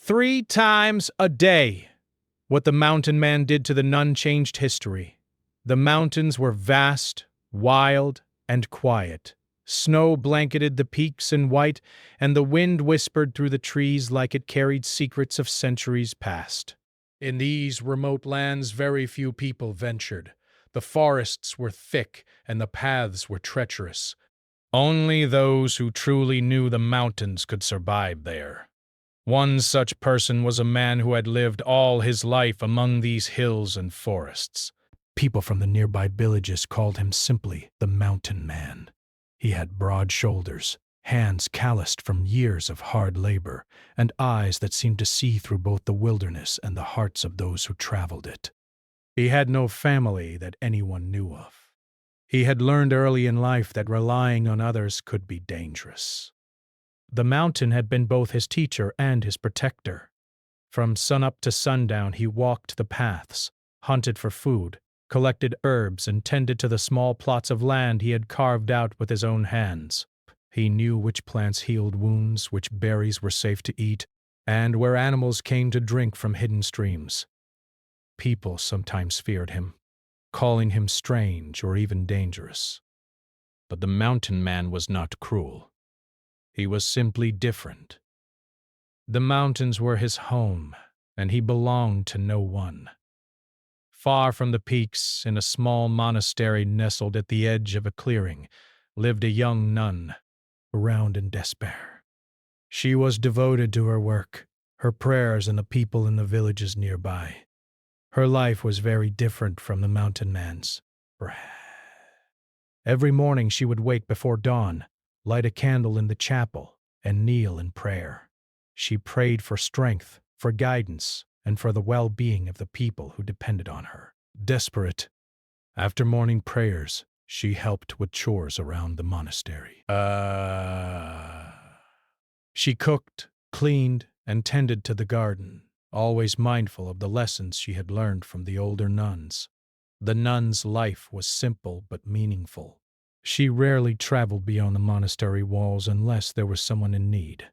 3 times a day. What the mountain man did to the nun changed history. The mountains were vast, wild, and quiet. Snow blanketed the peaks in white, and the wind whispered through the trees like it carried secrets of centuries past. In these remote lands, very few people ventured. The forests were thick, and the paths were treacherous. Only those who truly knew the mountains could survive there. One such person was a man who had lived all his life among these hills and forests. People from the nearby villages called him simply the Mountain Man. He had broad shoulders, hands calloused from years of hard labor, and eyes that seemed to see through both the wilderness and the hearts of those who traveled it. He had no family that anyone knew of. He had learned early in life that relying on others could be dangerous. The mountain had been both his teacher and his protector. From sunup to sundown he walked the paths, hunted for food, collected herbs, and tended to the small plots of land he had carved out with his own hands. He knew which plants healed wounds, which berries were safe to eat, and where animals came to drink from hidden streams. People sometimes feared him, calling him strange or even dangerous. But the Mountain Man was not cruel. He was simply different. The mountains were his home, and he belonged to no one. Far from the peaks, in a small monastery nestled at the edge of a clearing, lived a young nun, drowned in despair. She was devoted to her work, her prayers, and the people in the villages nearby. Her life was very different from the Mountain Man's. Every morning she would wake before dawn, light a candle in the chapel, and kneel in prayer. She prayed for strength, for guidance, and for the well-being of the people who depended on her. Desperate, after morning prayers, she helped with chores around the monastery. She cooked, cleaned, and tended to the garden, always mindful of the lessons she had learned from the older nuns. The nun's life was simple but meaningful. She rarely traveled beyond the monastery walls unless there was someone in need.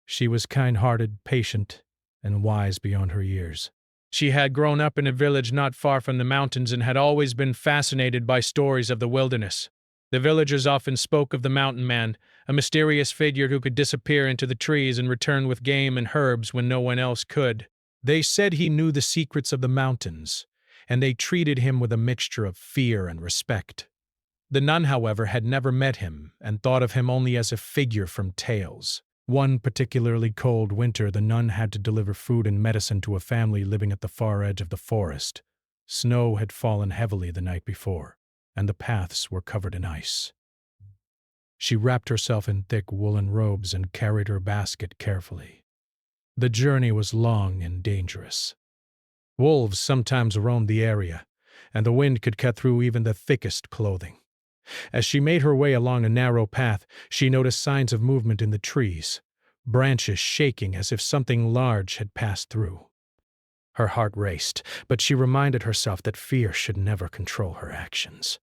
She was kind-hearted, patient, and wise beyond her years. She had grown up in a village not far from the mountains and had always been fascinated by stories of the wilderness. The villagers often spoke of the Mountain Man, a mysterious figure who could disappear into the trees and return with game and herbs when no one else could. They said he knew the secrets of the mountains, and they treated him with a mixture of fear and respect. The nun, however, had never met him and thought of him only as a figure from tales. One particularly cold winter, the nun had to deliver food and medicine to a family living at the far edge of the forest. Snow had fallen heavily the night before, and the paths were covered in ice. She wrapped herself in thick woolen robes and carried her basket carefully. The journey was long and dangerous. Wolves sometimes roamed the area, and the wind could cut through even the thickest clothing. As she made her way along a narrow path, she noticed signs of movement in the trees, branches shaking as if something large had passed through. Her heart raced, but she reminded herself that fear should never control her actions.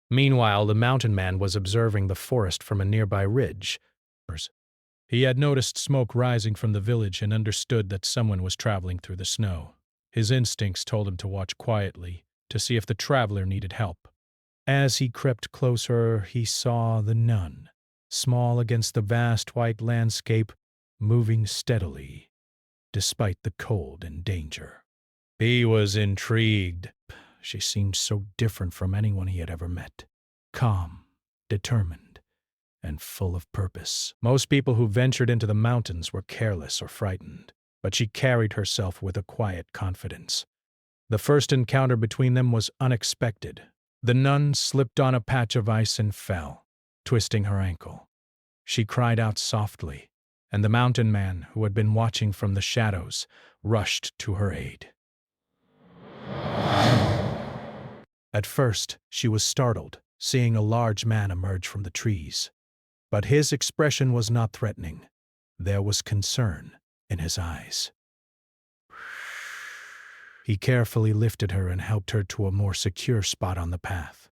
Meanwhile, the Mountain Man was observing the forest from a nearby ridge. He had noticed smoke rising from the village and understood that someone was traveling through the snow. His instincts told him to watch quietly, to see if the traveler needed help. As he crept closer, he saw the nun, small against the vast white landscape, moving steadily, despite the cold and danger. He was intrigued. She seemed so different from anyone he had ever met, calm, determined, and full of purpose. Most people who ventured into the mountains were careless or frightened, but she carried herself with a quiet confidence. The first encounter between them was unexpected. The nun slipped on a patch of ice and fell, twisting her ankle. She cried out softly, and the Mountain Man, who had been watching from the shadows, rushed to her aid. At first, she was startled, seeing a large man emerge from the trees. But his expression was not threatening. There was concern in his eyes. He carefully lifted her and helped her to a more secure spot on the path.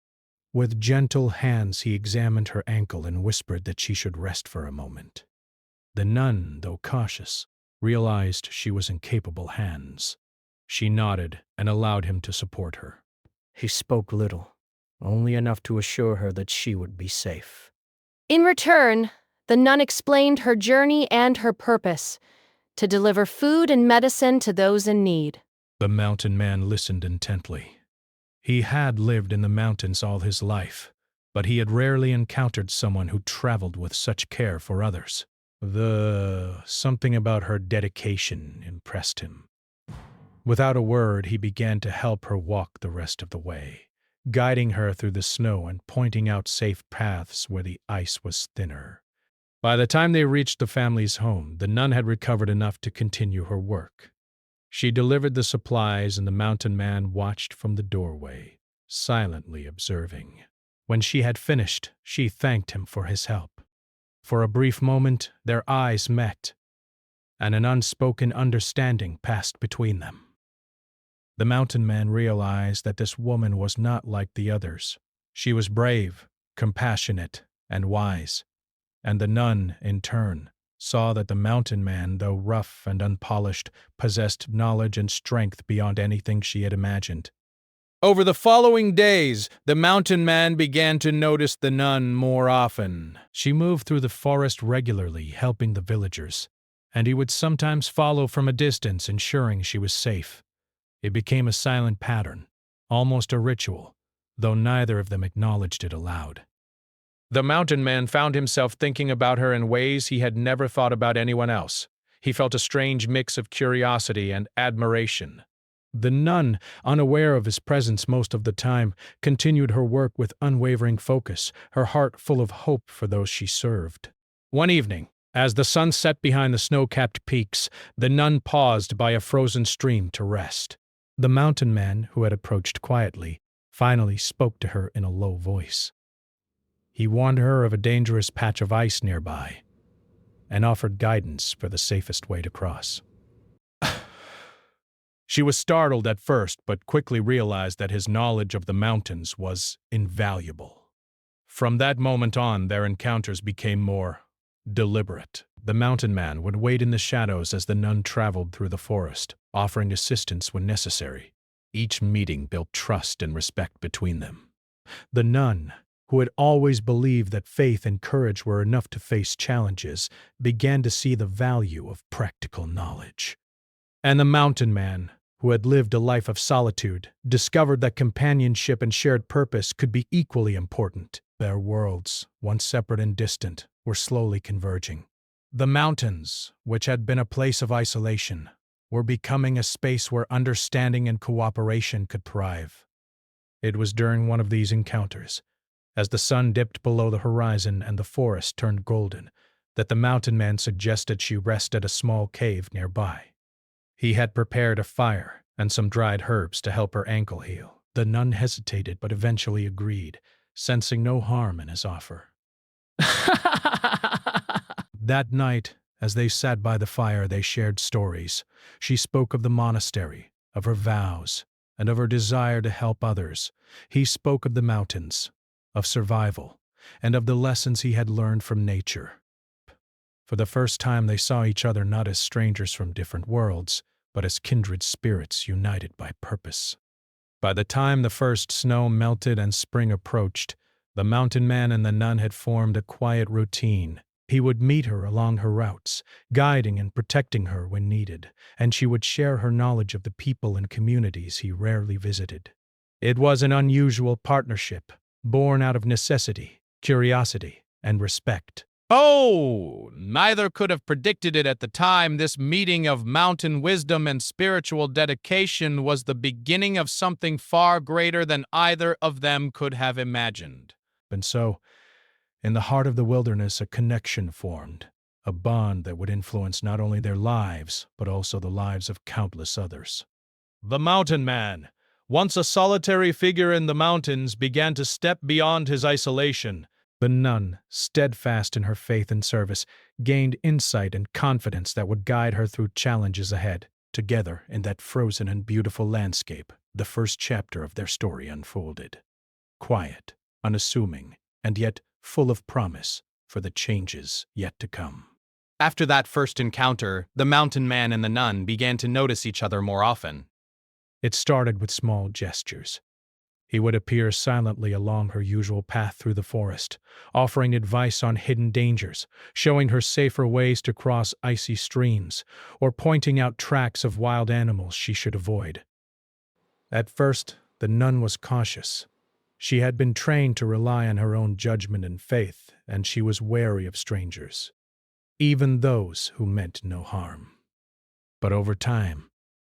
With gentle hands he examined her ankle and whispered that she should rest for a moment. The nun, though cautious, realized she was in capable hands. She nodded and allowed him to support her. He spoke little, only enough to assure her that she would be safe. In return, the nun explained her journey and her purpose, to deliver food and medicine to those in need. The mountain man listened intently. He had lived in the mountains all his life, but he had rarely encountered someone who traveled with such care for others. Something about her dedication impressed him. Without a word, he began to help her walk the rest of the way, guiding her through the snow and pointing out safe paths where the ice was thinner. By the time they reached the family's home, the nun had recovered enough to continue her work. She delivered the supplies, and the mountain man watched from the doorway, silently observing. When she had finished, she thanked him for his help. For a brief moment, their eyes met, and an unspoken understanding passed between them. The mountain man realized that this woman was not like the others. She was brave, compassionate, and wise. And the nun, in turn, saw that the mountain man, though rough and unpolished, possessed knowledge and strength beyond anything she had imagined. Over the following days, the mountain man began to notice the nun more often. She moved through the forest regularly, helping the villagers, and he would sometimes follow from a distance, ensuring she was safe. It became a silent pattern, almost a ritual, though neither of them acknowledged it aloud. The mountain man found himself thinking about her in ways he had never thought about anyone else. He felt a strange mix of curiosity and admiration. The nun, unaware of his presence most of the time, continued her work with unwavering focus, her heart full of hope for those she served. One evening, as the sun set behind the snow-capped peaks, the nun paused by a frozen stream to rest. The mountain man, who had approached quietly, finally spoke to her in a low voice. He warned her of a dangerous patch of ice nearby and offered guidance for the safest way to cross. She was startled at first, but quickly realized that his knowledge of the mountains was invaluable. From that moment on, their encounters became more deliberate. The mountain man would wait in the shadows as the nun traveled through the forest, offering assistance when necessary. Each meeting built trust and respect between them. The nun, who had always believed that faith and courage were enough to face challenges, began to see the value of practical knowledge. And the mountain man, who had lived a life of solitude, discovered that companionship and shared purpose could be equally important. Their worlds, once separate and distant, were slowly converging. The mountains, which had been a place of isolation, were becoming a space where understanding and cooperation could thrive. It was during one of these encounters, as the sun dipped below the horizon and the forest turned golden, that the mountain man suggested she rest at a small cave nearby. He had prepared a fire and some dried herbs to help her ankle heal. The nun hesitated but eventually agreed, sensing no harm in his offer. That night, as they sat by the fire, they shared stories. She spoke of the monastery, of her vows, and of her desire to help others. He spoke of the mountains, of survival, and of the lessons he had learned from nature. For the first time, they saw each other not as strangers from different worlds, but as kindred spirits united by purpose. By the time the first snow melted and spring approached, the mountain man and the nun had formed a quiet routine. He would meet her along her routes, guiding and protecting her when needed, and she would share her knowledge of the people and communities he rarely visited. It was an unusual partnership, born out of necessity, curiosity, and respect. Oh, neither could have predicted it at the time. This meeting of mountain wisdom and spiritual dedication was the beginning of something far greater than either of them could have imagined. And so, in the heart of the wilderness, a connection formed, a bond that would influence not only their lives, but also the lives of countless others. The mountain man, once a solitary figure in the mountains, began to step beyond his isolation. The nun, steadfast in her faith and service, gained insight and confidence that would guide her through challenges ahead. Together, in that frozen and beautiful landscape, the first chapter of their story unfolded. Quiet, unassuming, and yet full of promise for the changes yet to come. After that first encounter, the mountain man and the nun began to notice each other more often. It started with small gestures. He would appear silently along her usual path through the forest, offering advice on hidden dangers, showing her safer ways to cross icy streams, or pointing out tracks of wild animals she should avoid. At first, the nun was cautious. She had been trained to rely on her own judgment and faith, and she was wary of strangers, even those who meant no harm. But over time,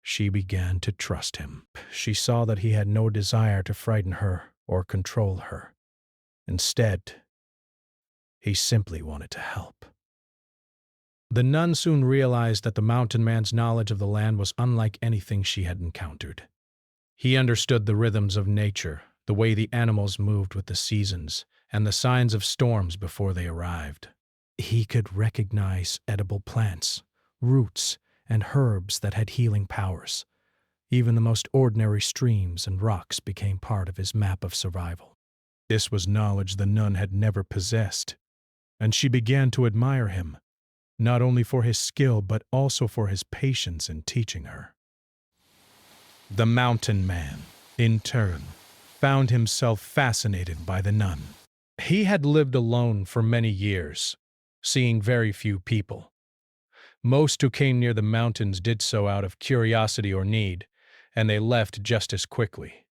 she began to trust him. She saw that he had no desire to frighten her or control her. Instead, he simply wanted to help. The nun soon realized that the mountain man's knowledge of the land was unlike anything she had encountered. He understood the rhythms of nature, the way the animals moved with the seasons, and the signs of storms before they arrived. He could recognize edible plants, roots, and herbs that had healing powers. Even the most ordinary streams and rocks became part of his map of survival. This was knowledge the nun had never possessed, and she began to admire him, not only for his skill but also for his patience in teaching her. The mountain man, in turn, found himself fascinated by the nun. He had lived alone for many years, seeing very few people. Most who came near the mountains did so out of curiosity or need, and they left just as quickly.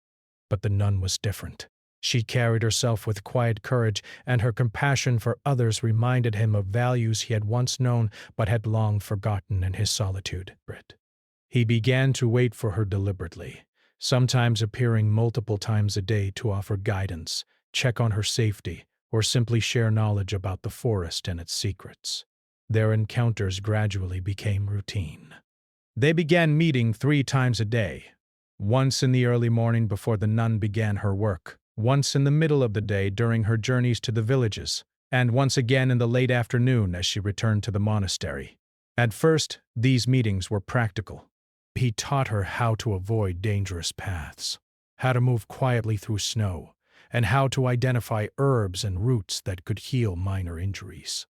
But the nun was different. She carried herself with quiet courage, and her compassion for others reminded him of values he had once known but had long forgotten in his solitude. He began to wait for her deliberately, sometimes appearing multiple times a day to offer guidance, check on her safety, or simply share knowledge about the forest and its secrets. Their encounters gradually became routine. They began meeting 3 times a day, once in the early morning before the nun began her work, once in the middle of the day during her journeys to the villages, and once again in the late afternoon as she returned to the monastery. At first, these meetings were practical. He taught her how to avoid dangerous paths, how to move quietly through snow, and how to identify herbs and roots that could heal minor injuries.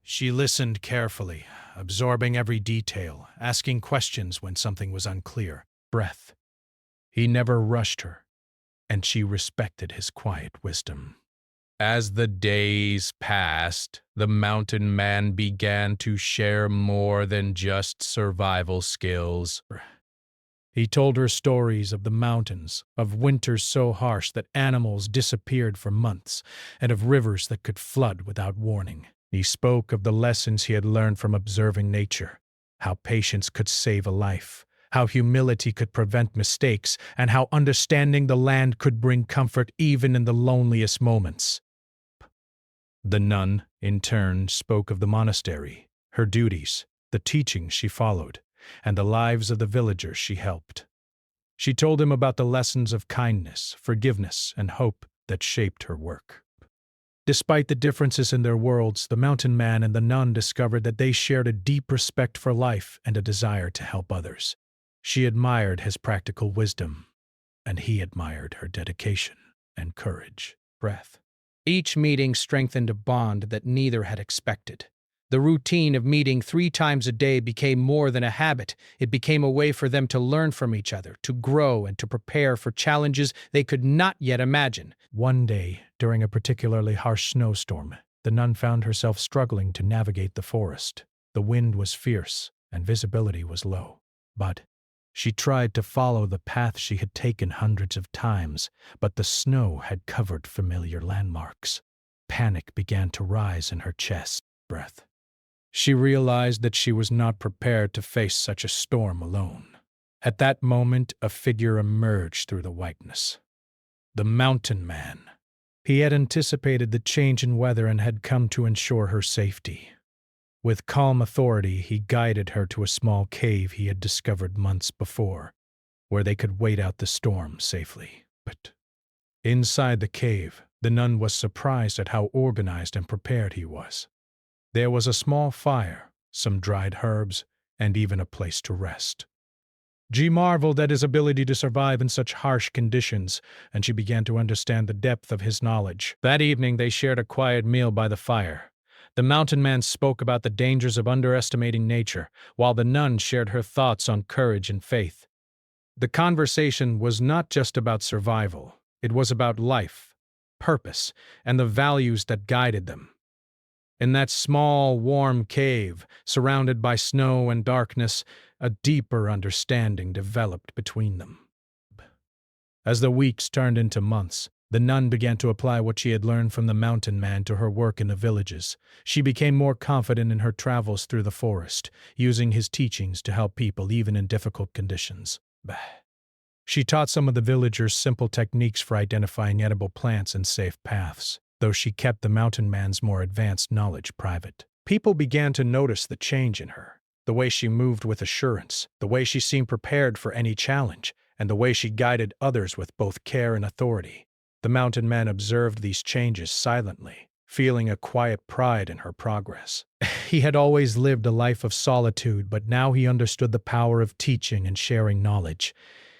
She listened carefully, absorbing every detail, asking questions when something was unclear. Breath. He never rushed her, and she respected his quiet wisdom. As the days passed, the mountain man began to share more than just survival skills. He told her stories of the mountains, of winters so harsh that animals disappeared for months, and of rivers that could flood without warning. He spoke of the lessons he had learned from observing nature, how patience could save a life, how humility could prevent mistakes, and how understanding the land could bring comfort even in the loneliest moments. The nun, in turn, spoke of the monastery, her duties, the teachings she followed, and the lives of the villagers she helped. She told him about the lessons of kindness, forgiveness, and hope that shaped her work. Despite the differences in their worlds, the mountain man and the nun discovered that they shared a deep respect for life and a desire to help others. She admired his practical wisdom, and he admired her dedication and courage. Breath. Each meeting strengthened a bond that neither had expected. The routine of meeting 3 times a day became more than a habit. It became a way for them to learn from each other, to grow, and to prepare for challenges they could not yet imagine. One day, during a particularly harsh snowstorm, the nun found herself struggling to navigate the forest. The wind was fierce, and visibility was low. But she tried to follow the path she had taken hundreds of times, but the snow had covered familiar landmarks. Panic began to rise in her chest. Breath. She realized that she was not prepared to face such a storm alone. At that moment, a figure emerged through the whiteness. The mountain man. He had anticipated the change in weather and had come to ensure her safety. With calm authority, he guided her to a small cave he had discovered months before, where they could wait out the storm safely. But inside the cave, the nun was surprised at how organized and prepared he was. There was a small fire, some dried herbs, and even a place to rest. She marveled at his ability to survive in such harsh conditions, and she began to understand the depth of his knowledge. That evening they shared a quiet meal by the fire. The mountain man spoke about the dangers of underestimating nature, while the nun shared her thoughts on courage and faith. The conversation was not just about survival, it was about life, purpose, and the values that guided them. In that small, warm cave, surrounded by snow and darkness, a deeper understanding developed between them. As the weeks turned into months, the nun began to apply what she had learned from the mountain man to her work in the villages. She became more confident in her travels through the forest, using his teachings to help people even in difficult conditions. She taught some of the villagers simple techniques for identifying edible plants and safe paths, though she kept the mountain man's more advanced knowledge private. People began to notice the change in her, the way she moved with assurance, the way she seemed prepared for any challenge, and the way she guided others with both care and authority. The mountain man observed these changes silently, feeling a quiet pride in her progress. He had always lived a life of solitude, but now he understood the power of teaching and sharing knowledge.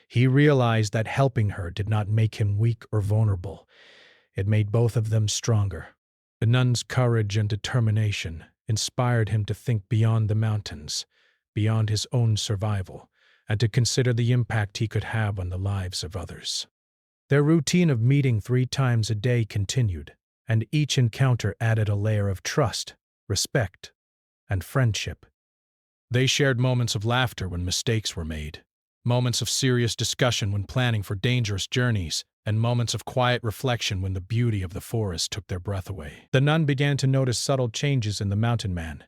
He realized that helping her did not make him weak or vulnerable. It made both of them stronger. The nun's courage and determination inspired him to think beyond the mountains, beyond his own survival, and to consider the impact he could have on the lives of others. Their routine of meeting 3 times a day continued, and each encounter added a layer of trust, respect, and friendship. They shared moments of laughter when mistakes were made, moments of serious discussion when planning for dangerous journeys, and moments of quiet reflection when the beauty of the forest took their breath away. The nun began to notice subtle changes in the mountain man.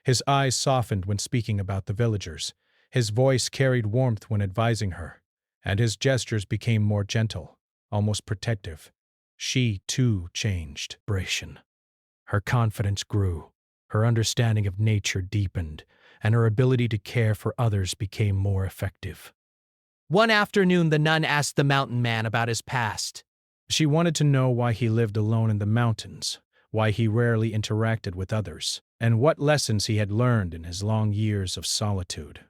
His eyes softened when speaking about the villagers. His voice carried warmth when advising her, and his gestures became more gentle, almost protective. She, too, changed. Her confidence grew, her understanding of nature deepened, and her ability to care for others became more effective. One afternoon, the nun asked the mountain man about his past. She wanted to know why he lived alone in the mountains, why he rarely interacted with others, and what lessons he had learned in his long years of solitude.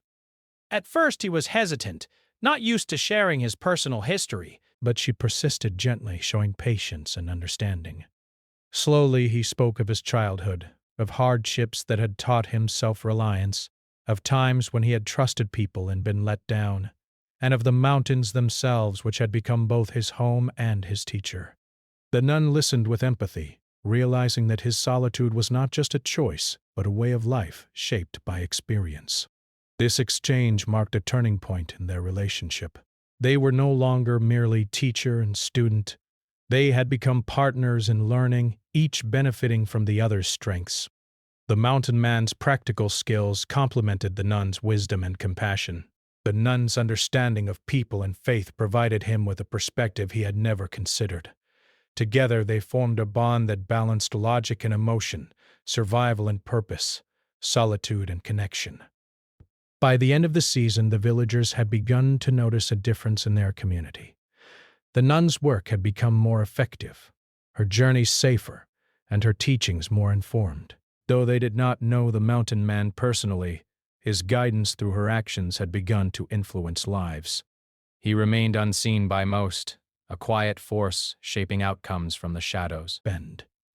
At first, he was hesitant, not used to sharing his personal history, but she persisted gently, showing patience and understanding. Slowly, he spoke of his childhood, of hardships that had taught him self-reliance, of times when he had trusted people and been let down, and of the mountains themselves which had become both his home and his teacher. The nun listened with empathy, realizing that his solitude was not just a choice, but a way of life shaped by experience. This exchange marked a turning point in their relationship. They were no longer merely teacher and student. They had become partners in learning, each benefiting from the other's strengths. The mountain man's practical skills complemented the nun's wisdom and compassion. The nun's understanding of people and faith provided him with a perspective he had never considered. Together they formed a bond that balanced logic and emotion, survival and purpose, solitude and connection. By the end of the season, the villagers had begun to notice a difference in their community. The nun's work had become more effective, her journeys safer, and her teachings more informed. Though they did not know the mountain man personally, his guidance through her actions had begun to influence lives. He remained unseen by most, a quiet force shaping outcomes from the shadows.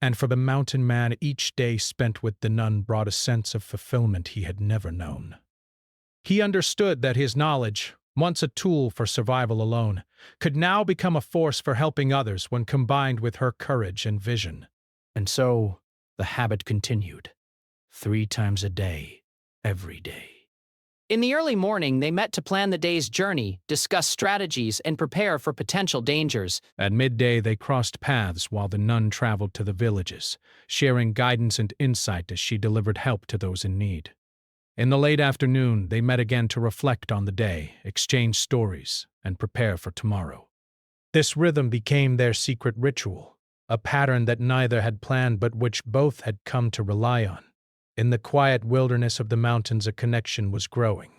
And for the mountain man, each day spent with the nun brought a sense of fulfillment he had never known. He understood that his knowledge, once a tool for survival alone, could now become a force for helping others when combined with her courage and vision. And so the habit continued, 3 times a day, every day. In the early morning, they met to plan the day's journey, discuss strategies, and prepare for potential dangers. At midday, they crossed paths while the nun traveled to the villages, sharing guidance and insight as she delivered help to those in need. In the late afternoon, they met again to reflect on the day, exchange stories, and prepare for tomorrow. This rhythm became their secret ritual, a pattern that neither had planned but which both had come to rely on. In the quiet wilderness of the mountains, a connection was growing,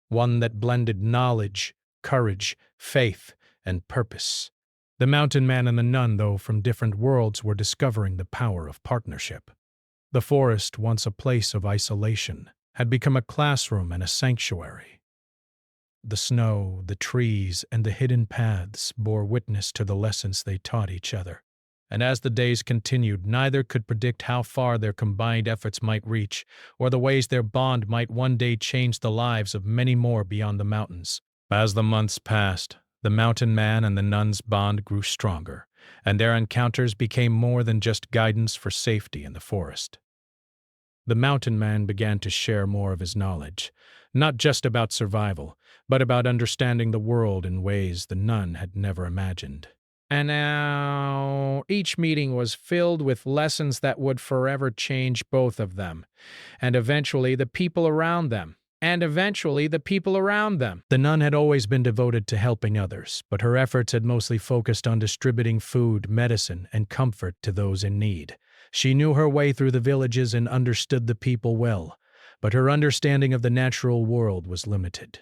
one that blended knowledge, courage, faith, and purpose. The mountain man and the nun, though from different worlds, were discovering the power of partnership. The forest, once a place of isolation, had become a classroom and a sanctuary. The snow, the trees, and the hidden paths bore witness to the lessons they taught each other. And as the days continued, neither could predict how far their combined efforts might reach, or the ways their bond might one day change the lives of many more beyond the mountains. As the months passed, the mountain man and the nun's bond grew stronger, and their encounters became more than just guidance for safety in the forest. The mountain man began to share more of his knowledge, not just about survival, but about understanding the world in ways the nun had never imagined. And now, each meeting was filled with lessons that would forever change both of them, and eventually the people around them. The nun had always been devoted to helping others, but her efforts had mostly focused on distributing food, medicine, and comfort to those in need. She knew her way through the villages and understood the people well, but her understanding of the natural world was limited.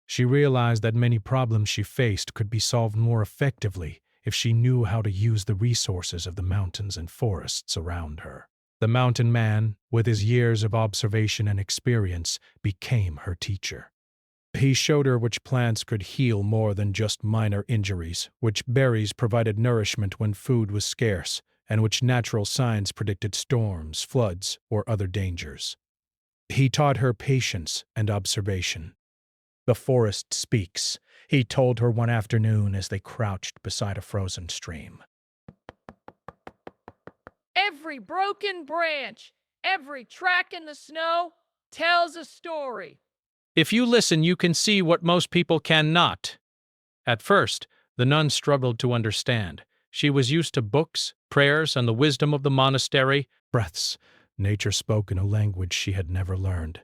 She realized that many problems she faced could be solved more effectively if she knew how to use the resources of the mountains and forests around her. The mountain man, with his years of observation and experience, became her teacher. He showed her which plants could heal more than just minor injuries, which berries provided nourishment when food was scarce, and which natural signs predicted storms, floods, or other dangers. He taught her patience and observation. "The forest speaks," he told her one afternoon as they crouched beside a frozen stream. Every broken branch, every track in the snow tells a story. If you listen, you can see what most people cannot. At first, the nun struggled to understand. She was used to books, prayers, and the wisdom of the monastery. Breaths. Nature spoke in a language she had never learned.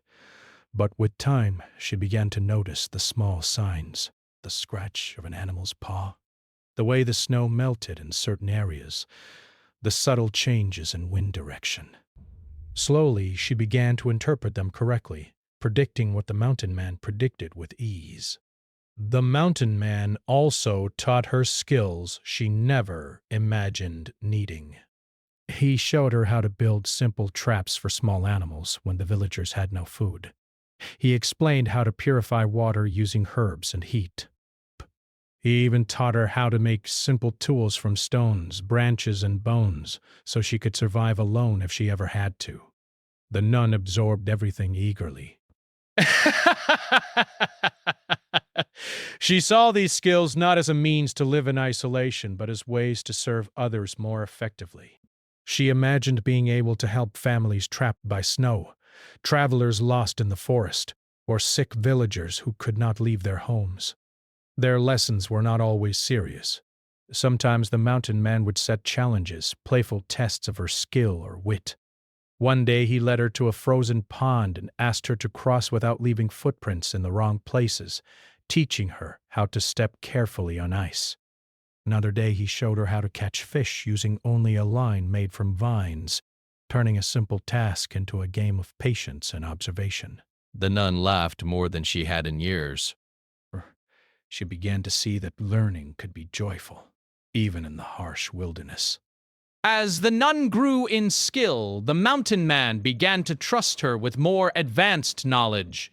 But with time, she began to notice the small signs, the scratch of an animal's paw, the way the snow melted in certain areas, the subtle changes in wind direction. Slowly, she began to interpret them correctly, predicting what the mountain man predicted with ease. The mountain man also taught her skills she never imagined needing. He showed her how to build simple traps for small animals when the villagers had no food. He explained how to purify water using herbs and heat. He even taught her how to make simple tools from stones, branches, and bones, so she could survive alone if she ever had to. The nun absorbed everything eagerly. She saw these skills not as a means to live in isolation, but as ways to serve others more effectively. She imagined being able to help families trapped by snow, travelers lost in the forest, or sick villagers who could not leave their homes. Their lessons were not always serious. Sometimes the mountain man would set challenges, playful tests of her skill or wit. One day he led her to a frozen pond and asked her to cross without leaving footprints in the wrong places, teaching her how to step carefully on ice. Another day he showed her how to catch fish using only a line made from vines, turning a simple task into a game of patience and observation. The nun laughed more than she had in years. She began to see that learning could be joyful, even in the harsh wilderness. As the nun grew in skill, the mountain man began to trust her with more advanced knowledge.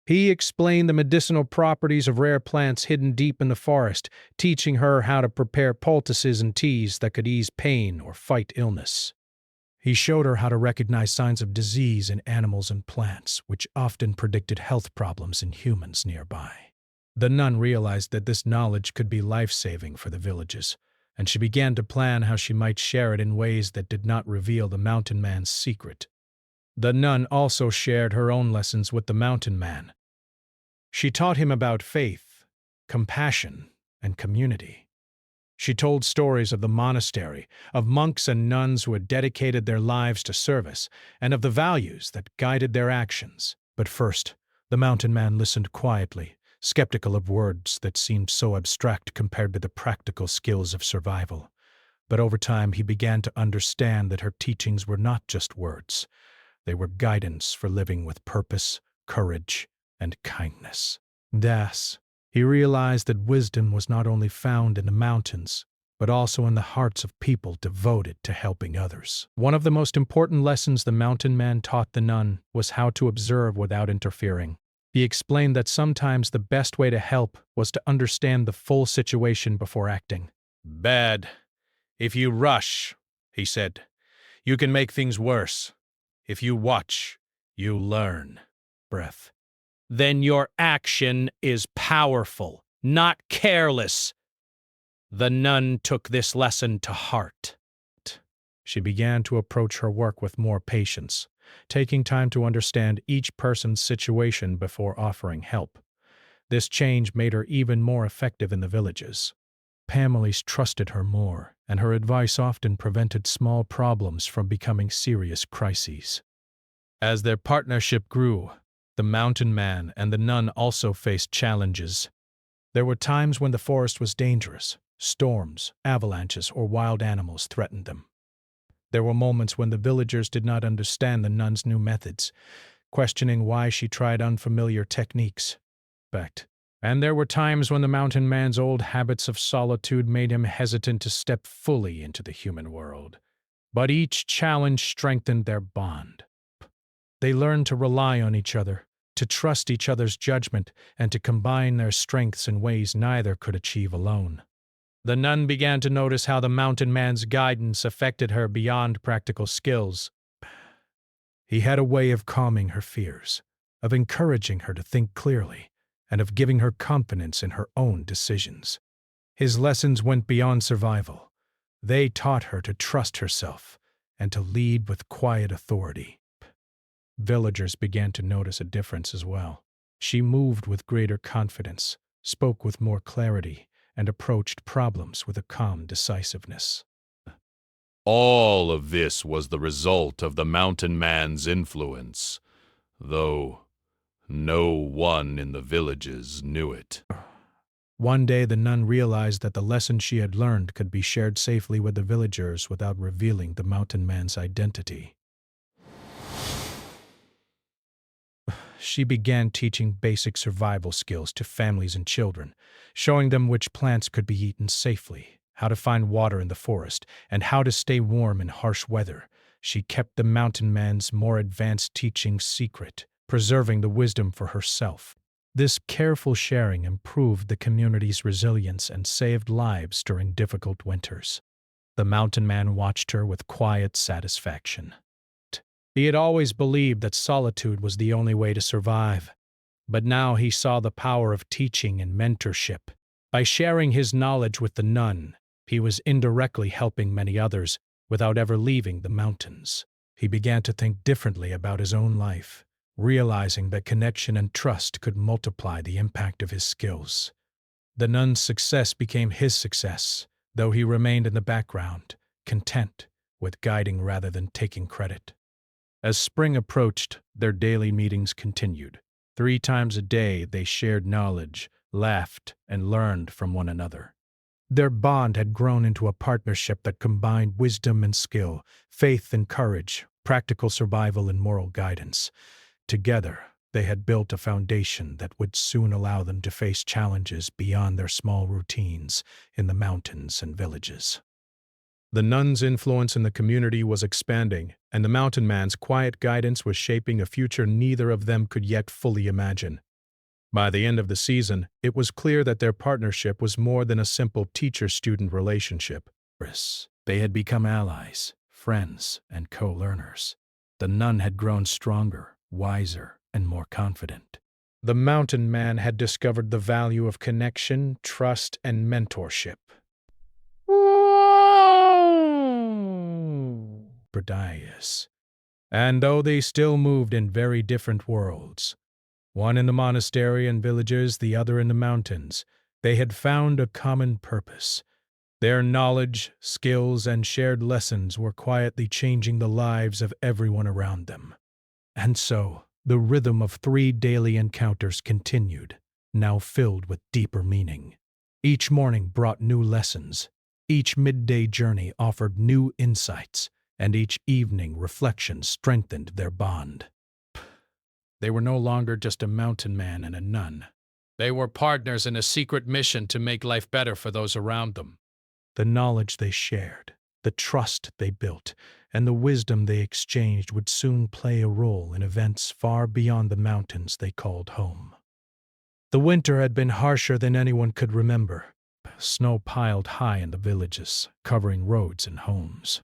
He explained the medicinal properties of rare plants hidden deep in the forest, teaching her how to prepare poultices and teas that could ease pain or fight illness. He showed her how to recognize signs of disease in animals and plants, which often predicted health problems in humans nearby. The nun realized that this knowledge could be life-saving for the villages, and she began to plan how she might share it in ways that did not reveal the mountain man's secret. The nun also shared her own lessons with the mountain man. She taught him about faith, compassion, and community. She told stories of the monastery, of monks and nuns who had dedicated their lives to service, and of the values that guided their actions. But first, the mountain man listened quietly, skeptical of words that seemed so abstract compared to the practical skills of survival. But over time, he began to understand that her teachings were not just words. They were guidance for living with purpose, courage, and kindness. He realized that wisdom was not only found in the mountains, but also in the hearts of people devoted to helping others. One of the most important lessons the mountain man taught the nun was how to observe without interfering. He explained that sometimes the best way to help was to understand the full situation before acting. Bad. If you rush, he said, you can make things worse. If you watch, you learn. Breath. Then your action is powerful, not careless. The nun took this lesson to heart. She began to approach her work with more patience, taking time to understand each person's situation before offering help. This change made her even more effective in the villages. Families trusted her more, and her advice often prevented small problems from becoming serious crises. As their partnership grew, the mountain man and the nun also faced challenges. There were times when the forest was dangerous. Storms, avalanches, or wild animals threatened them. There were moments when the villagers did not understand the nun's new methods, questioning why she tried unfamiliar techniques. And there were times when the mountain man's old habits of solitude made him hesitant to step fully into the human world. But each challenge strengthened their bond. They learned to rely on each other, to trust each other's judgment, and to combine their strengths in ways neither could achieve alone. The nun began to notice how the mountain man's guidance affected her beyond practical skills. He had a way of calming her fears, of encouraging her to think clearly, and of giving her confidence in her own decisions. His lessons went beyond survival. They taught her to trust herself and to lead with quiet authority. Villagers began to notice a difference as well. She moved with greater confidence, spoke with more clarity, and approached problems with a calm decisiveness. All of this was the result of the mountain man's influence, though no one in the villages knew it. One day the nun realized that the lesson she had learned could be shared safely with the villagers without revealing the mountain man's identity. She began teaching basic survival skills to families and children, showing them which plants could be eaten safely, how to find water in the forest, and how to stay warm in harsh weather. She kept the mountain man's more advanced teachings secret, preserving the wisdom for herself. This careful sharing improved the community's resilience and saved lives during difficult winters. The mountain man watched her with quiet satisfaction. He had always believed that solitude was the only way to survive, but now he saw the power of teaching and mentorship. By sharing his knowledge with the nun, he was indirectly helping many others without ever leaving the mountains. He began to think differently about his own life, realizing that connection and trust could multiply the impact of his skills. The nun's success became his success, though he remained in the background, content with guiding rather than taking credit. As spring approached, their daily meetings continued. 3 times a day they shared knowledge, laughed, and learned from one another. Their bond had grown into a partnership that combined wisdom and skill, faith and courage, practical survival and moral guidance. Together, they had built a foundation that would soon allow them to face challenges beyond their small routines in the mountains and villages. The nun's influence in the community was expanding, and the mountain man's quiet guidance was shaping a future neither of them could yet fully imagine. By the end of the season, it was clear that their partnership was more than a simple teacher-student relationship. They had become allies, friends, and co-learners. The nun had grown stronger, wiser, and more confident. The mountain man had discovered the value of connection, trust, and mentorship. And though they still moved in very different worlds, one in the monastery and villages, the other in the mountains, they had found a common purpose. Their knowledge, skills, and shared lessons were quietly changing the lives of everyone around them. And so, the rhythm of 3 daily encounters continued, now filled with deeper meaning. Each morning brought new lessons. Each midday journey offered new insights, and each evening reflection strengthened their bond. They were no longer just a mountain man and a nun. They were partners in a secret mission to make life better for those around them. The knowledge they shared, the trust they built, and the wisdom they exchanged would soon play a role in events far beyond the mountains they called home. The winter had been harsher than anyone could remember. snow piled high in the villages, covering roads and homes.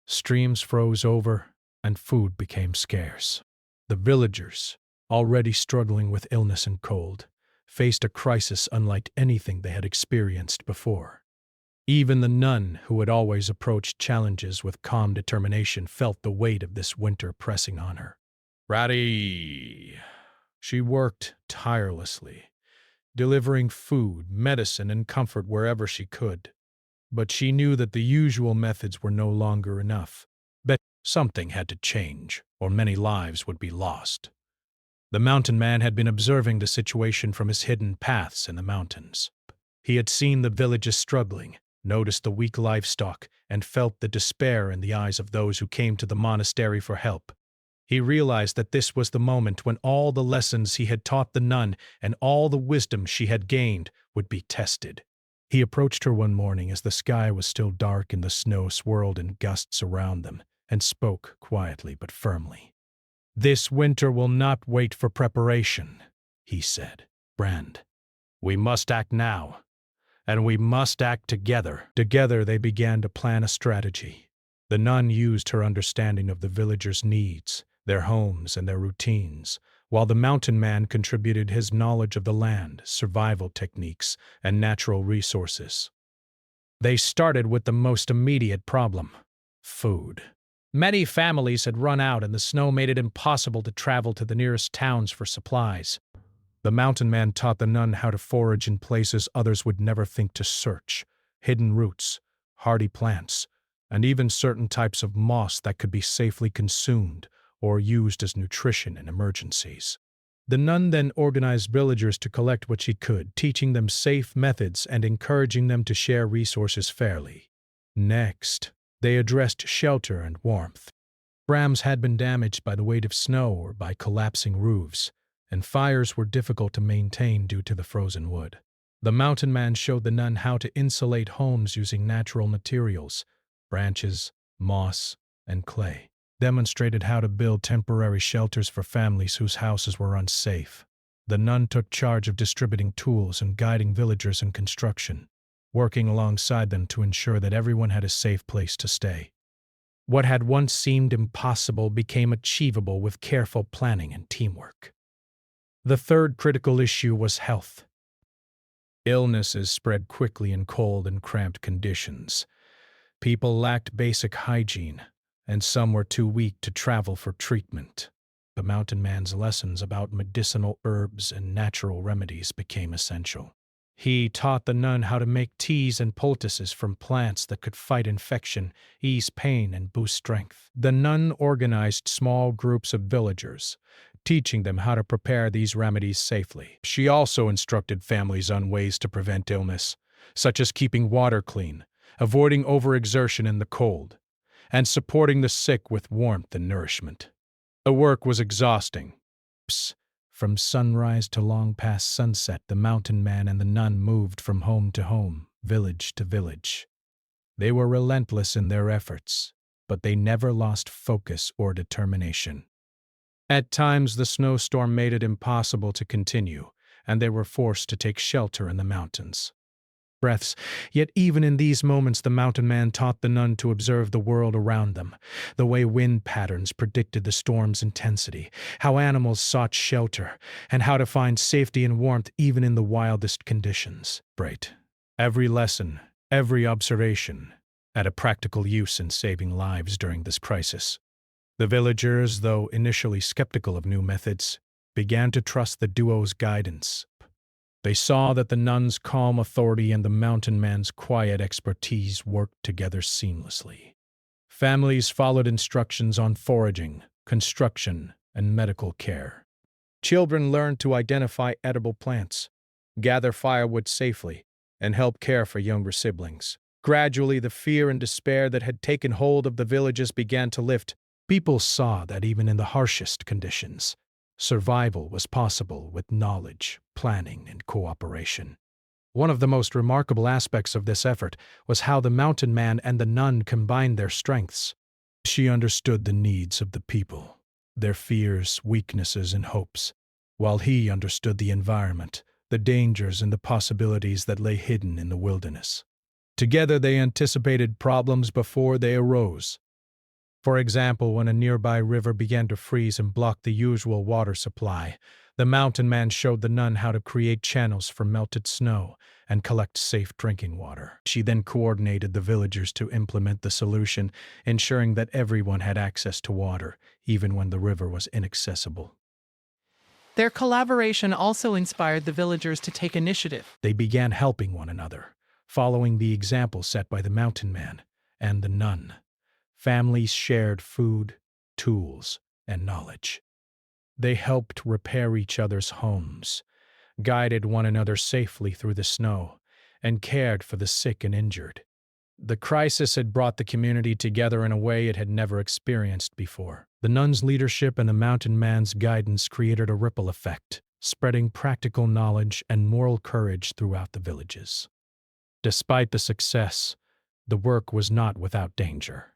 Streams froze over, and food became scarce. The villagers, already struggling with illness and cold, faced a crisis unlike anything they had experienced before. Even the nun, who had always approached challenges with calm determination, felt the weight of this winter pressing on her. Ratty! She worked tirelessly, delivering food, medicine, and comfort wherever she could. But she knew that the usual methods were no longer enough. But something had to change, or many lives would be lost. The mountain man had been observing the situation from his hidden paths in the mountains. He had seen the villages struggling, noticed the weak livestock, and felt the despair in the eyes of those who came to the monastery for help. He realized that this was the moment when all the lessons he had taught the nun and all the wisdom she had gained would be tested. He approached her one morning as the sky was still dark and the snow swirled in gusts around them, and spoke quietly but firmly. "This winter will not wait for preparation," he said. "Brand, we must act now, and we must act together." Together they began to plan a strategy. The nun used her understanding of the villagers' needs, their homes, and their routines, while the mountain man contributed his knowledge of the land, survival techniques, and natural resources. They started with the most immediate problem: food. Many families had run out, and the snow made it impossible to travel to the nearest towns for supplies. The mountain man taught the nun how to forage in places others would never think to search: hidden roots, hardy plants, and even certain types of moss that could be safely consumed or used as nutrition in emergencies. The nun then organized villagers to collect what she could, teaching them safe methods and encouraging them to share resources fairly. Next, they addressed shelter and warmth. Brams had been damaged by the weight of snow or by collapsing roofs, and fires were difficult to maintain due to the frozen wood. The mountain man showed the nun how to insulate homes using natural materials: branches, moss, and clay. Demonstrated how to build temporary shelters for families whose houses were unsafe. The nun took charge of distributing tools and guiding villagers in construction, working alongside them to ensure that everyone had a safe place to stay. What had once seemed impossible became achievable with careful planning and teamwork. The third critical issue was health. Illnesses spread quickly in cold and cramped conditions. People lacked basic hygiene, and some were too weak to travel for treatment. The mountain man's lessons about medicinal herbs and natural remedies became essential. He taught the nun how to make teas and poultices from plants that could fight infection, ease pain, and boost strength. The nun organized small groups of villagers, teaching them how to prepare these remedies safely. She also instructed families on ways to prevent illness, such as keeping water clean, avoiding overexertion in the cold, and supporting the sick with warmth and nourishment. The work was exhausting. From sunrise to long past sunset, the mountain man and the nun moved from home to home, village to village. They were relentless in their efforts, but they never lost focus or determination. At times, the snowstorm made it impossible to continue, and they were forced to take shelter in the mountains. Yet even in these moments the mountain man taught the nun to observe the world around them, the way wind patterns predicted the storm's intensity, how animals sought shelter, and how to find safety and warmth even in the wildest conditions. Every lesson, every observation, had a practical use in saving lives during this crisis. The villagers, though initially skeptical of new methods, began to trust the duo's guidance. They saw that the nun's calm authority and the mountain man's quiet expertise worked together seamlessly. Families followed instructions on foraging, construction, and medical care. Children learned to identify edible plants, gather firewood safely, and help care for younger siblings. Gradually, the fear and despair that had taken hold of the villages began to lift. People saw that even in the harshest conditions, survival was possible with knowledge, planning, and cooperation. One of the most remarkable aspects of this effort was how the mountain man and the nun combined their strengths. She understood the needs of the people, their fears, weaknesses, and hopes, while he understood the environment, the dangers and the possibilities that lay hidden in the wilderness. Together they anticipated problems before they arose. For example, when a nearby river began to freeze and block the usual water supply, the mountain man showed the nun how to create channels for melted snow and collect safe drinking water. She then coordinated the villagers to implement the solution, ensuring that everyone had access to water, even when the river was inaccessible. Their collaboration also inspired the villagers to take initiative. They began helping one another, following the example set by the mountain man and the nun. Families shared food, tools, and knowledge. They helped repair each other's homes, guided one another safely through the snow, and cared for the sick and injured. The crisis had brought the community together in a way it had never experienced before. The nun's leadership and the mountain man's guidance created a ripple effect, spreading practical knowledge and moral courage throughout the villages. Despite the success, the work was not without danger.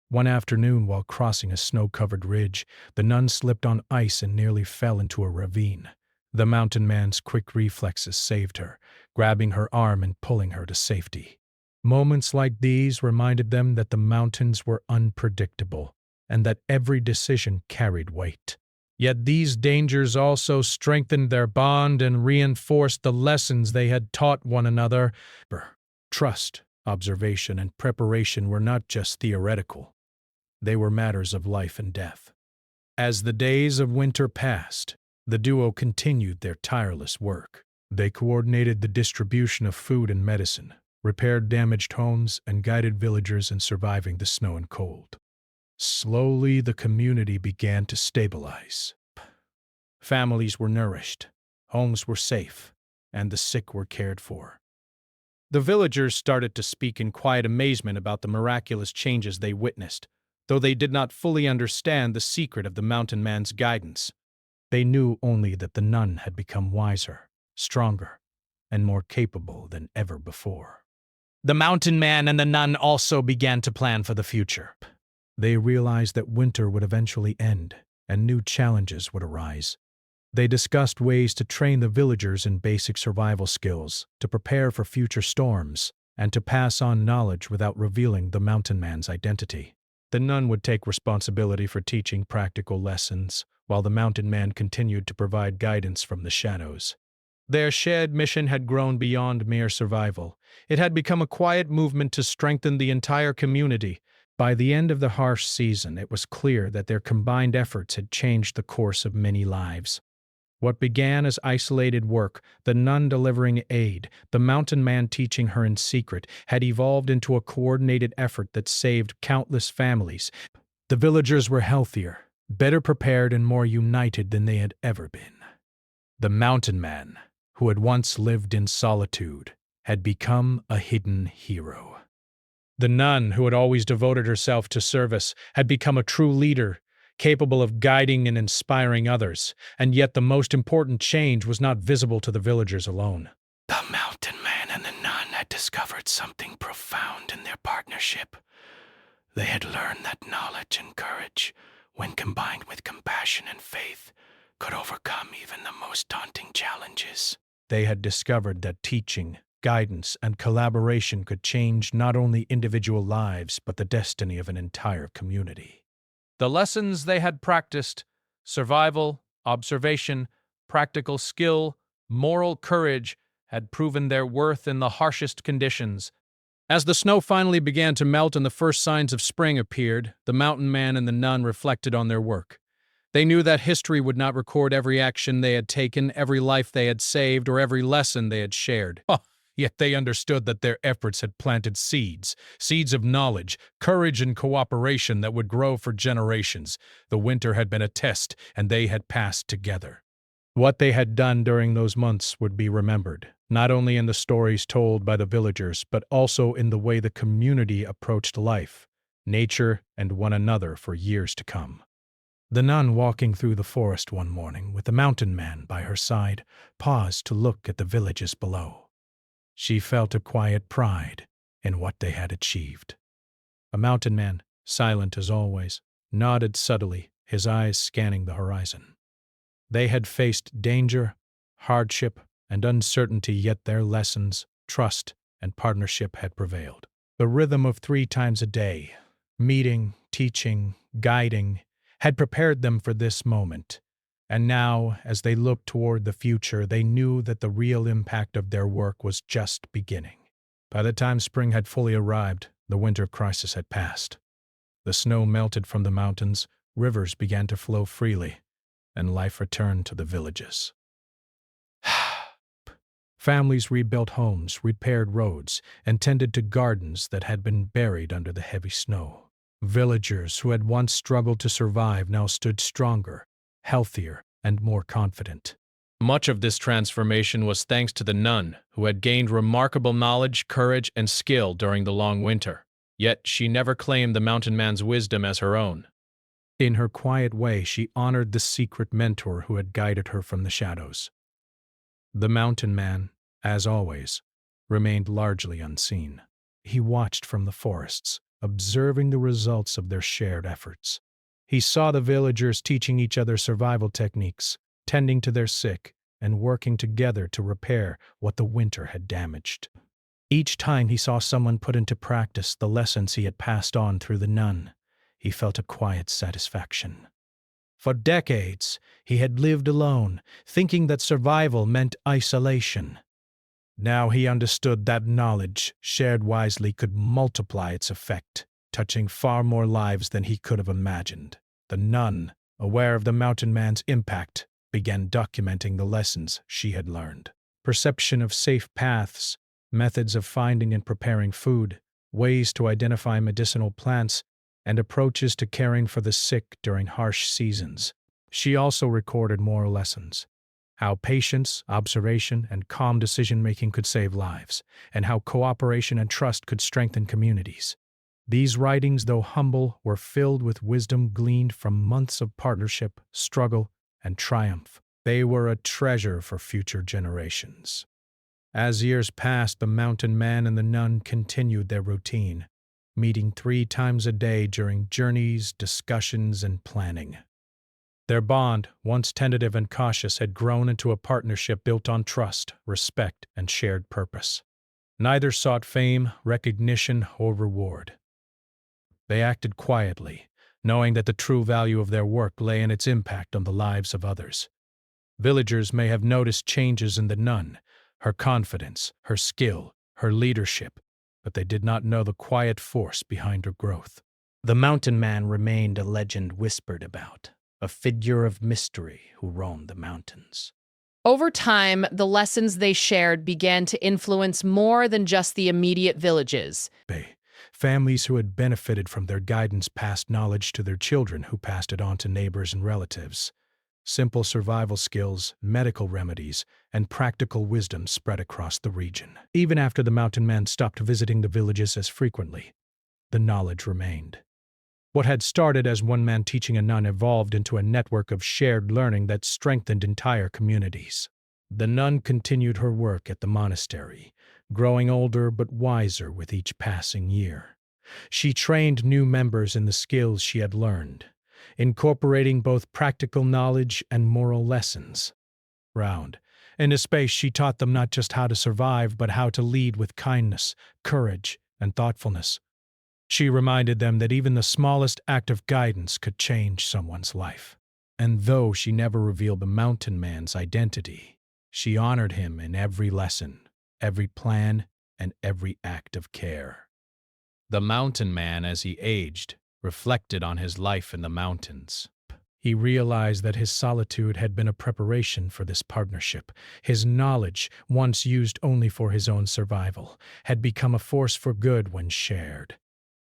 One afternoon, while crossing a snow-covered ridge, the nun slipped on ice and nearly fell into a ravine. The mountain man's quick reflexes saved her, grabbing her arm and pulling her to safety. Moments like these reminded them that the mountains were unpredictable and that every decision carried weight. Yet these dangers also strengthened their bond and reinforced the lessons they had taught one another. Trust, observation, and preparation were not just theoretical. They were matters of life and death. As the days of winter passed, the duo continued their tireless work. They coordinated the distribution of food and medicine, repaired damaged homes, and guided villagers in surviving the snow and cold. Slowly, the community began to stabilize. Families were nourished, homes were safe, and the sick were cared for. The villagers started to speak in quiet amazement about the miraculous changes they witnessed, though they did not fully understand the secret of the mountain man's guidance. They knew only that the nun had become wiser, stronger, and more capable than ever before. The mountain man and the nun also began to plan for the future. They realized that winter would eventually end, and new challenges would arise. They discussed ways to train the villagers in basic survival skills, to prepare for future storms, and to pass on knowledge without revealing the mountain man's identity. The nun would take responsibility for teaching practical lessons, while the mountain man continued to provide guidance from the shadows. Their shared mission had grown beyond mere survival. It had become a quiet movement to strengthen the entire community. By the end of the harsh season, it was clear that their combined efforts had changed the course of many lives. What began as isolated work, the nun delivering aid, the mountain man teaching her in secret, had evolved into a coordinated effort that saved countless families. The villagers were healthier, better prepared, and more united than they had ever been. The mountain man, who had once lived in solitude, had become a hidden hero. The nun, who had always devoted herself to service, had become a true leader, capable of guiding and inspiring others, and yet the most important change was not visible to the villagers alone. The mountain man and the nun had discovered something profound in their partnership. They had learned that knowledge and courage, when combined with compassion and faith, could overcome even the most daunting challenges. They had discovered that teaching, guidance, and collaboration could change not only individual lives but the destiny of an entire community. The lessons they had practiced, survival, observation, practical skill, moral courage, had proven their worth in the harshest conditions. As the snow finally began to melt and the first signs of spring appeared, the mountain man and the nun reflected on their work. They knew that history would not record every action they had taken, every life they had saved, or every lesson they had shared. Yet they understood that their efforts had planted seeds of knowledge, courage, and cooperation that would grow for generations. The winter had been a test, and they had passed together. What they had done during those months would be remembered, not only in the stories told by the villagers, but also in the way the community approached life, nature, and one another for years to come. The nun, walking through the forest one morning with the mountain man by her side, paused to look at the villages below. She felt a quiet pride in what they had achieved. A mountain man, silent as always, nodded subtly, his eyes scanning the horizon. They had faced danger, hardship, and uncertainty, yet their lessons, trust, and partnership had prevailed. The rhythm of 3 times a day, meeting, teaching, guiding, had prepared them for this moment. And now, as they looked toward the future, they knew that the real impact of their work was just beginning. By the time spring had fully arrived, the winter crisis had passed. The snow melted from the mountains, rivers began to flow freely, and life returned to the villages. Families rebuilt homes, repaired roads, and tended to gardens that had been buried under the heavy snow. Villagers who had once struggled to survive now stood stronger, healthier, and more confident. Much of this transformation was thanks to the nun, who had gained remarkable knowledge, courage, and skill during the long winter. Yet she never claimed the mountain man's wisdom as her own. In her quiet way, she honored the secret mentor who had guided her from the shadows. The mountain man, as always, remained largely unseen. He watched from the forests, observing the results of their shared efforts. He saw the villagers teaching each other survival techniques, tending to their sick, and working together to repair what the winter had damaged. Each time he saw someone put into practice the lessons he had passed on through the nun, he felt a quiet satisfaction. For decades, he had lived alone, thinking that survival meant isolation. Now he understood that knowledge, shared wisely, could multiply its effect, touching far more lives than he could have imagined. The nun, aware of the mountain man's impact, began documenting the lessons she had learned. Perception of safe paths, methods of finding and preparing food, ways to identify medicinal plants, and approaches to caring for the sick during harsh seasons. She also recorded moral lessons: how patience, observation, and calm decision-making could save lives, and how cooperation and trust could strengthen communities. These writings, though humble, were filled with wisdom gleaned from months of partnership, struggle, and triumph. They were a treasure for future generations. As years passed, the mountain man and the nun continued their routine, meeting 3 times a day during journeys, discussions, and planning. Their bond, once tentative and cautious, had grown into a partnership built on trust, respect, and shared purpose. Neither sought fame, recognition, or reward. They acted quietly, knowing that the true value of their work lay in its impact on the lives of others. Villagers may have noticed changes in the nun, her confidence, her skill, her leadership, but they did not know the quiet force behind her growth. The mountain man remained a legend whispered about, a figure of mystery who roamed the mountains. Over time, the lessons they shared began to influence more than just the immediate villages. Families who had benefited from their guidance passed knowledge to their children, who passed it on to neighbors and relatives. Simple survival skills, medical remedies, and practical wisdom spread across the region. Even after the mountain man stopped visiting the villages as frequently, the knowledge remained. What had started as one man teaching a nun evolved into a network of shared learning that strengthened entire communities. The nun continued her work at the monastery, growing older but wiser with each passing year. She trained new members in the skills she had learned, incorporating both practical knowledge and moral lessons. In a space, she taught them not just how to survive, but how to lead with kindness, courage, and thoughtfulness. She reminded them that even the smallest act of guidance could change someone's life. And though she never revealed the mountain man's identity, she honored him in every lesson, every plan, and every act of care. The mountain man, as he aged, reflected on his life in the mountains. He realized that his solitude had been a preparation for this partnership. His knowledge, once used only for his own survival, had become a force for good when shared.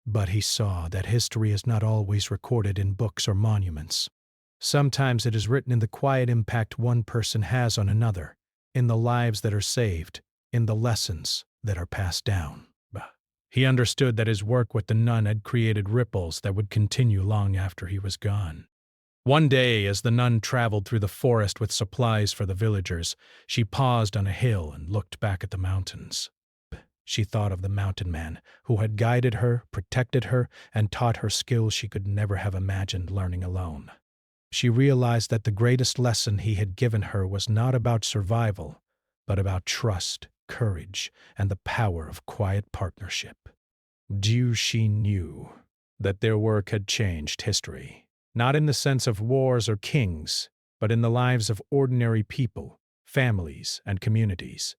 But he saw that history is not always recorded in books or monuments. Sometimes it is written in the quiet impact one person has on another, in the lives that are saved, in the lessons that are passed down. He understood that his work with the nun had created ripples that would continue long after he was gone. One day, as the nun traveled through the forest with supplies for the villagers, she paused on a hill and looked back at the mountains. She thought of the mountain man, who had guided her, protected her, and taught her skills she could never have imagined learning alone. She realized that the greatest lesson he had given her was not about survival, but about trust, courage, and the power of quiet partnership. She knew that their work had changed history, not in the sense of wars or kings, but in the lives of ordinary people, families, and communities.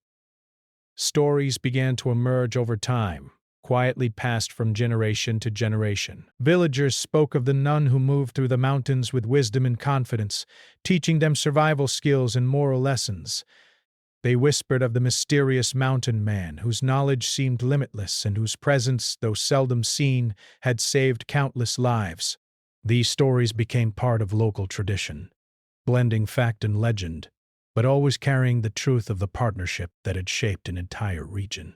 Stories began to emerge over time, quietly passed from generation to generation. Villagers spoke of the nun who moved through the mountains with wisdom and confidence, teaching them survival skills and moral lessons. They whispered of the mysterious mountain man whose knowledge seemed limitless and whose presence, though seldom seen, had saved countless lives. These stories became part of local tradition, blending fact and legend, but always carrying the truth of the partnership that had shaped an entire region.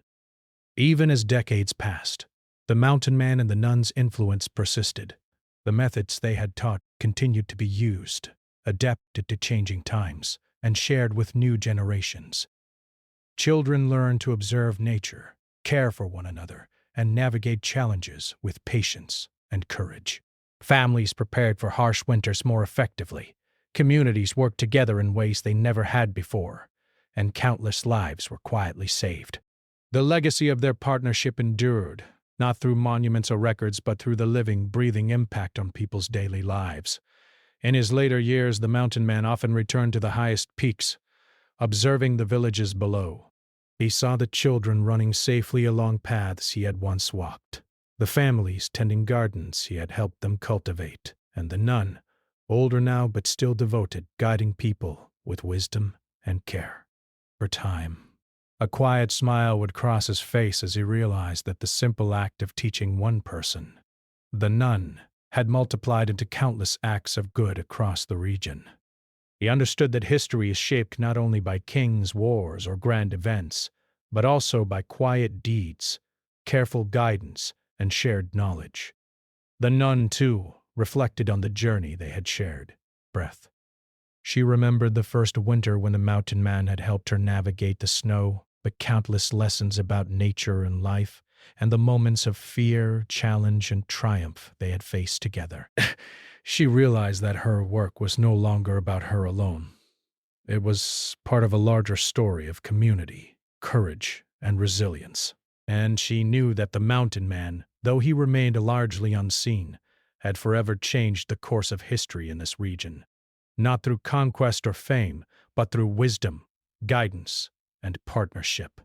Even as decades passed, the mountain man and the nun's influence persisted. The methods they had taught continued to be used, adapted to changing times, and shared with new generations. Children learned to observe nature, care for one another, and navigate challenges with patience and courage. Families prepared for harsh winters more effectively. Communities worked together in ways they never had before, and countless lives were quietly saved. The legacy of their partnership endured, not through monuments or records, but through the living, breathing impact on people's daily lives. In his later years, the mountain man often returned to the highest peaks, observing the villages below. He saw the children running safely along paths he had once walked, the families tending gardens he had helped them cultivate, and the nun, older now but still devoted, guiding people with wisdom and care. For time, a quiet smile would cross his face as he realized that the simple act of teaching one person, the nun, had multiplied into countless acts of good across the region. He understood that history is shaped not only by kings, wars, or grand events, but also by quiet deeds, careful guidance, and shared knowledge. The nun, too, reflected on the journey they had shared. Breath. She remembered the first winter when the mountain man had helped her navigate the snow, the countless lessons about nature and life, and the moments of fear, challenge, and triumph they had faced together. She realized that her work was no longer about her alone. It was part of a larger story of community, courage, and resilience. And she knew that the mountain man, though he remained largely unseen, had forever changed the course of history in this region, not through conquest or fame, but through wisdom, guidance, and partnership.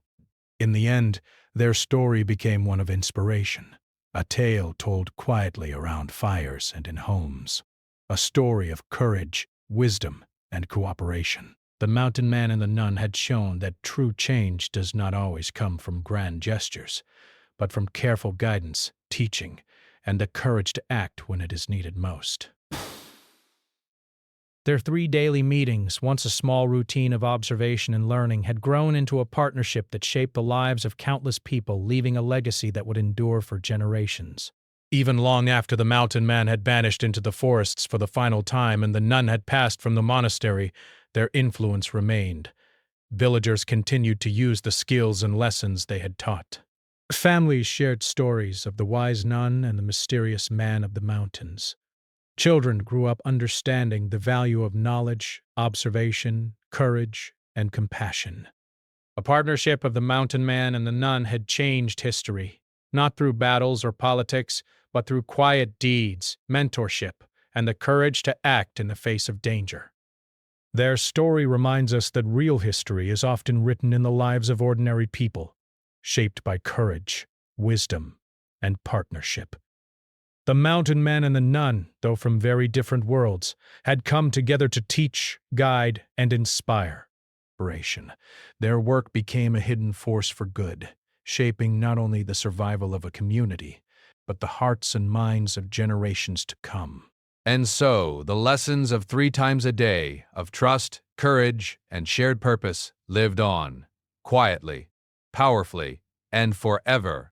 In the end, their story became one of inspiration, a tale told quietly around fires and in homes, a story of courage, wisdom, and cooperation. The mountain man and the nun had shown that true change does not always come from grand gestures, but from careful guidance, teaching, and the courage to act when it is needed most. Their 3 daily meetings, once a small routine of observation and learning, had grown into a partnership that shaped the lives of countless people, leaving a legacy that would endure for generations. Even long after the mountain man had vanished into the forests for the final time and the nun had passed from the monastery, their influence remained. Villagers continued to use the skills and lessons they had taught. Families shared stories of the wise nun and the mysterious man of the mountains. Children grew up understanding the value of knowledge, observation, courage, and compassion. A partnership of the mountain man and the nun had changed history, not through battles or politics, but through quiet deeds, mentorship, and the courage to act in the face of danger. Their story reminds us that real history is often written in the lives of ordinary people, shaped by courage, wisdom, and partnership. The mountain man and the nun, though from very different worlds, had come together to teach, guide, and inspire. Their work became a hidden force for good, shaping not only the survival of a community, but the hearts and minds of generations to come. And so, the lessons of 3 times a day of trust, courage, and shared purpose lived on, quietly, powerfully, and forever